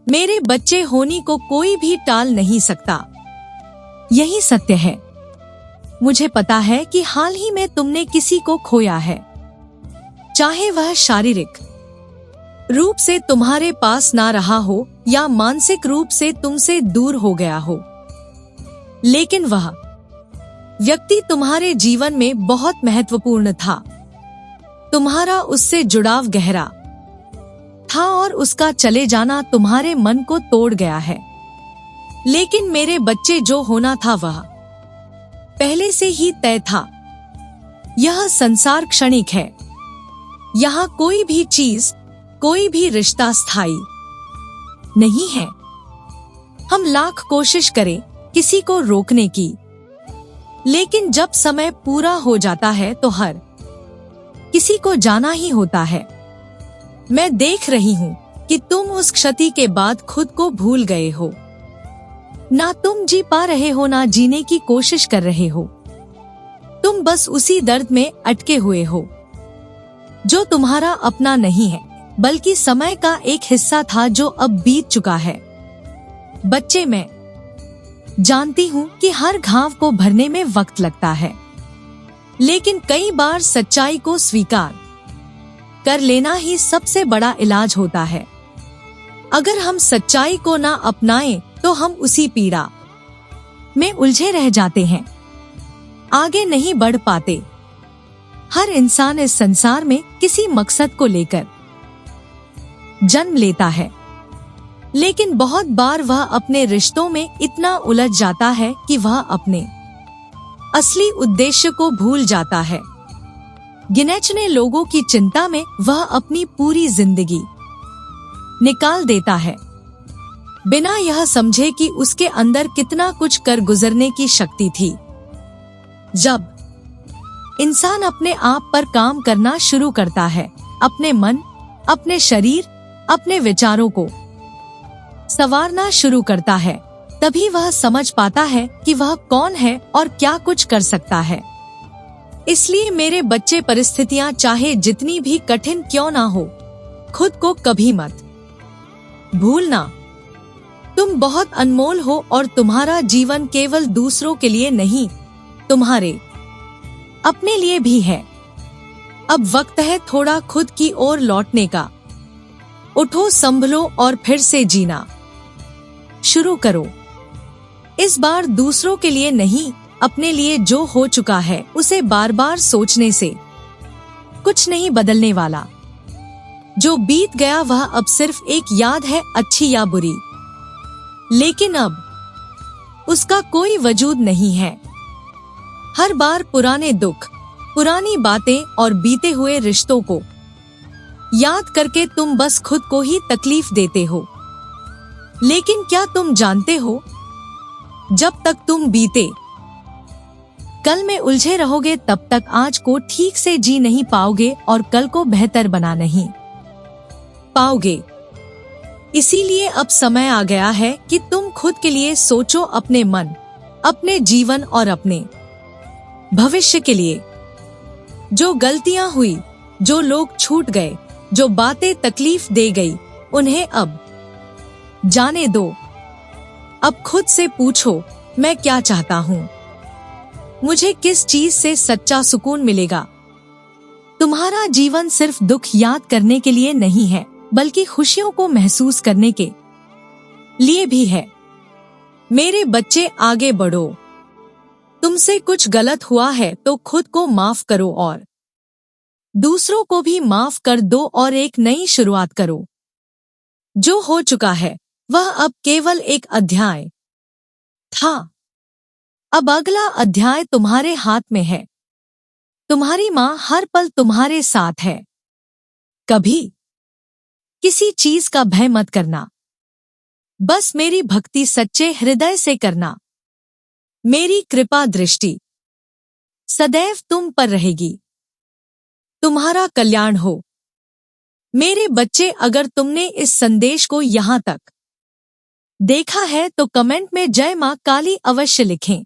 मेरे बच्चे होने को कोई भी टाल नहीं सकता। यही सत्य है। मुझे पता है कि हाल ही में तुमने किसी को खोया है, चाहे वह शारीरिक रूप से तुम्हारे पास ना रहा हो या मानसिक रूप से तुमसे दूर हो गया हो, लेकिन वह व्यक्ति तुम्हारे जीवन में बहुत महत्वपूर्ण था। तुम्हारा उससे जुड़ाव गहरा था और उसका चले जाना तुम्हारे मन को तोड़ गया है। लेकिन मेरे बच्चे, जो होना था वह पहले से ही तय था। यह संसार क्षणिक है। यहाँ कोई भी चीज, कोई भी रिश्ता स्थायी नहीं है। हम लाख कोशिश करें किसी को रोकने की, लेकिन जब समय पूरा हो जाता है तो हर किसी को जाना ही होता है। मैं देख रही हूँ कि तुम उस क्षति के बाद खुद को भूल गए हो। ना तुम जी पा रहे हो, ना जीने की कोशिश कर रहे हो। तुम बस उसी दर्द में अटके हुए हो जो तुम्हारा अपना नहीं है, बल्कि समय का एक हिस्सा था जो अब बीत चुका है। बच्चे, मैं जानती हूँ कि हर घाव को भरने में वक्त लगता है, लेकिन कई बार सच्चाई को स्वीकार कर लेना ही सबसे बड़ा इलाज होता है। अगर हम सच्चाई को ना अपनाएं तो हम उसी पीड़ा में उलझे रह जाते हैं, आगे नहीं बढ़ पाते। हर इंसान इस संसार में किसी मकसद को लेकर जन्म लेता है, लेकिन बहुत बार वह अपने रिश्तों में इतना उलझ जाता है कि वह अपने असली उद्देश्य को भूल जाता है। गिने-चुने लोगों की चिंता में वह अपनी पूरी जिंदगी निकाल देता है, बिना यह समझे कि उसके अंदर कितना कुछ कर गुजरने की शक्ति थी। जब इंसान अपने आप पर काम करना शुरू करता है, अपने मन, अपने शरीर, अपने विचारों को संवारना शुरू करता है, तभी वह समझ पाता है कि वह कौन है और क्या कुछ कर सकता है। इसलिए मेरे बच्चे, परिस्थितियां चाहे जितनी भी कठिन क्यों ना हो, खुद को कभी मत भूलना। तुम बहुत अनमोल हो और तुम्हारा जीवन केवल दूसरों के लिए नहीं, तुम्हारे अपने लिए भी है। अब वक्त है थोड़ा खुद की ओर लौटने का। उठो, संभलो और फिर से जीना शुरू करो। इस बार दूसरों के लिए नहीं, अपने लिए। जो हो चुका है उसे बार बार सोचने से कुछ नहीं बदलने वाला। जो बीत गया वह अब सिर्फ एक याद है, अच्छी या बुरी, लेकिन अब उसका कोई वजूद नहीं है। हर बार पुराने दुख, पुरानी बातें और बीते हुए रिश्तों को याद करके तुम बस खुद को ही तकलीफ देते हो। लेकिन क्या तुम जानते हो, जब तक तुम बीते कल में उलझे रहोगे, तब तक आज को ठीक से जी नहीं पाओगे और कल को बेहतर बना नहीं पाओगे। इसीलिए अब समय आ गया है कि तुम खुद के लिए सोचो, अपने मन, अपने जीवन और अपने भविष्य के लिए। जो गलतियां हुई, जो लोग छूट गए, जो बातें तकलीफ दे गई, उन्हें अब जाने दो। अब खुद से पूछो, मैं क्या चाहता हूँ? मुझे किस चीज से सच्चा सुकून मिलेगा? तुम्हारा जीवन सिर्फ दुख याद करने के लिए नहीं है, बल्कि खुशियों को महसूस करने के लिए भी है। मेरे बच्चे, आगे बढ़ो। तुमसे कुछ गलत हुआ है तो खुद को माफ करो और दूसरों को भी माफ कर दो और एक नई शुरुआत करो। जो हो चुका है वह अब केवल एक अध्याय था। अब अगला अध्याय तुम्हारे हाथ में है। तुम्हारी माँ हर पल तुम्हारे साथ है। कभी किसी चीज का भय मत करना, बस मेरी भक्ति सच्चे हृदय से करना। मेरी कृपा दृष्टि सदैव तुम पर रहेगी। तुम्हारा कल्याण हो। मेरे बच्चे, अगर तुमने इस संदेश को यहाँ तक देखा है तो कमेंट में जय माँ काली अवश्य लिखें।